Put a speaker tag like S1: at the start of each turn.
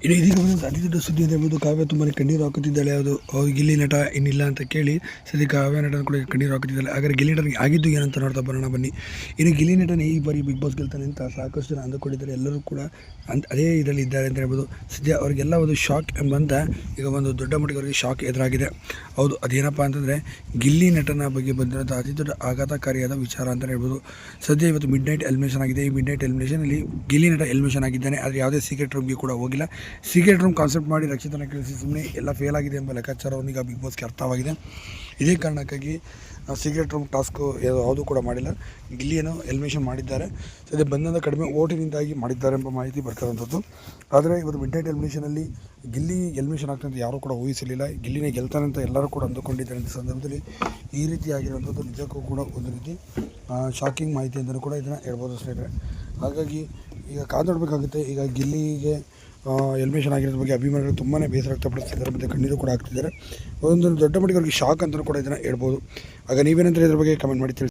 S1: ಇನ್ನು ಇದೀಗ ಬಂದಂಥ ಅತಿ ದೊಡ್ಡ ಸುದ್ದಿ ಅಂತ ಹೇಳ್ಬೋದು. ಕಾವ್ಯ ತುಂಬಾ ಕಣ್ಣೀರು ಹಾಕುತ್ತಿದ್ದಾಳೆ. ಅದು ಗಿಲ್ಲಿ ನಟ ಇನ್ನಿಲ್ಲ ಅಂತ ಕೇಳಿ ಸದ್ಯ ಕಾವ್ಯ ನಟನ ಕೂಡ ಕಣ್ಣೀರು ಹಾಕುತ್ತಿದ್ದಾಳೆ. ಹಾಗಾದ್ರೆ ಗಿಲ್ಲಿ ನಟನಿಗೆ ಆಗಿದ್ದು ಏನಂತ ನೋಡ್ತಾ ಬರೋಣ ಬನ್ನಿ. ಇನ್ನು ಗಿಲ್ಲಿ ನಟನೆ ಈ ಬಾರಿ ಬಿಗ್ ಬಾಸ್ ಗೆಲ್ತಾನೆ ಅಂತ ಸಾಕಷ್ಟು ಜನ ಅಂದುಕೊಂಡಿದ್ದಾರೆ. ಎಲ್ಲರೂ ಕೂಡ ಅದೇ ಇದರಲ್ಲಿ ಇದ್ದಾರೆ ಅಂತ ಹೇಳ್ಬೋದು. ಸದ್ಯ ಅವರಿಗೆಲ್ಲ ಒಂದು ಶಾಕ್ ಎಂಬಂತ ಈಗ ಒಂದು ದೊಡ್ಡ ಮಟ್ಟಿಗೆ ಅವರಿಗೆ ಶಾಕ್ ಎದುರಾಗಿದೆ. ಹೌದು, ಅದೇನಪ್ಪ ಅಂತಂದರೆ ಗಿಲ್ಲಿ ನಟನ ಬಗ್ಗೆ ಬಂದಿರೋಂಥ ಅತಿ ದೊಡ್ಡ ಆಘಾತಕಾರಿಯಾದ ವಿಚಾರ ಅಂತ ಹೇಳ್ಬೋದು. ಸದ್ಯ ಇವತ್ತು ಮಿಡ್ ನೈಟ್ ಎಲಿಮಿನೇಷನ್ ಆಗಿದೆ. ಈ ಮಿಡ್ ನೈಟ್ ಎಲಿಮಿನೇಷನಲ್ಲಿ ಗಿಲ್ಲಿ ನಟ ಎಲಿಮಿನೇಷನ್ ಆಗಿದ್ದಾನೆ. ಆದರೆ ಯಾವುದೇ ಸೀಕ್ರೆಟ್ ರೂಮ್ಗೆ ಕೂಡ ಹೋಗಿಲ್ಲ. ಸೀಕ್ರೆಟ್ ರೂಮ್ ಕಾನ್ಸೆಪ್ಟ್ ಮಾಡಿ ರಕ್ಷಿತನ ಕೇಳಿಸಿ ಸುಮ್ಮನೆ ಎಲ್ಲ ಫೇಲ್ ಆಗಿದೆ ಎಂಬ ಲೆಕ್ಕಾಚಾರವನ್ನೀಗ ಬಿಗ್ ಬಾಸ್ಗೆ ಅರ್ಥವಾಗಿದೆ. ಇದೇ ಕಾರಣಕ್ಕಾಗಿ ಸೀಕ್ರೆಟ್ ರೂಮ್ ಟಾಸ್ಕು ಯಾವುದೂ ಕೂಡ ಮಾಡಿಲ್ಲ. ಗಿಲ್ಲಿಯನ್ನು ಎಲಿಮಿನೇಷನ್ ಮಾಡಿದ್ದಾರೆ. ಸದ್ಯ ಬಂದಂಥ ಕಡಿಮೆ ಓಟಿನಿಂದಾಗಿ ಮಾಡಿದ್ದಾರೆ ಎಂಬ ಮಾಹಿತಿ ಬರ್ತಾರಂಥದ್ದು. ಆದರೆ ಇವತ್ತು ಮಿಡ್ ನೈಟ್ ಎಲಿಮಿನೇಷನಲ್ಲಿ ಗಿಲ್ಲಿ ಎಲಿಮಿನೇಷನ್ ಆಗ್ತಂತ ಯಾರೂ ಕೂಡ ಊಹಿಸಲಿಲ್ಲ. ಗಿಲ್ಲಿನೇ ಗೆಲ್ತಾನೆ ಅಂತ ಎಲ್ಲರೂ ಕೂಡ ಅಂದುಕೊಂಡಿದ್ದಾರೆ. ಅಂತ ಸಂದರ್ಭದಲ್ಲಿ ಈ ರೀತಿ ಆಗಿರುವಂಥದ್ದು ನಿಜಕ್ಕೂ ಕೂಡ ಒಂದು ರೀತಿ ಶಾಕಿಂಗ್ ಮಾಹಿತಿ ಅಂತಲೂ ಕೂಡ ಇದನ್ನು ಹೇಳ್ಬೋದು ಸ್ನೇಹಿತರೆ. ಹಾಗಾಗಿ ಈಗ ಕಾದು ನೋಡಬೇಕಾಗುತ್ತೆ. ಈಗ ಗಿಲ್ಲಿಗೆ ಎಲಿಮಿನೇಷನ್ ಆಗಿರೋದ್ರ ಬಗ್ಗೆ ಅಭಿಮಾನಿಗಳು ತುಂಬಾ ಬೇಸರ ವ್ಯಕ್ತಪಡಿಸ್ತಿದ್ದಾರೆ ಮತ್ತು ಕಣ್ಣೀರು ಕೂಡ ಹಾಕ್ತಿದ್ದಾರೆ. ಒಂದು ದೊಡ್ಡ ಮಟ್ಟಿಗೆ ಅವ್ರಿಗೆ ಶಾಕ್ ಅಂತಲೂ ಕೂಡ ಇದನ್ನು ಹೇಳ್ಬೋದು. ಆಗ ನೀವೇನಂತಾರೆ ಇದ್ರ ಬಗ್ಗೆ ಕಮೆಂಟ್ ಮಾಡಿ ತಿಳಿಸಿ.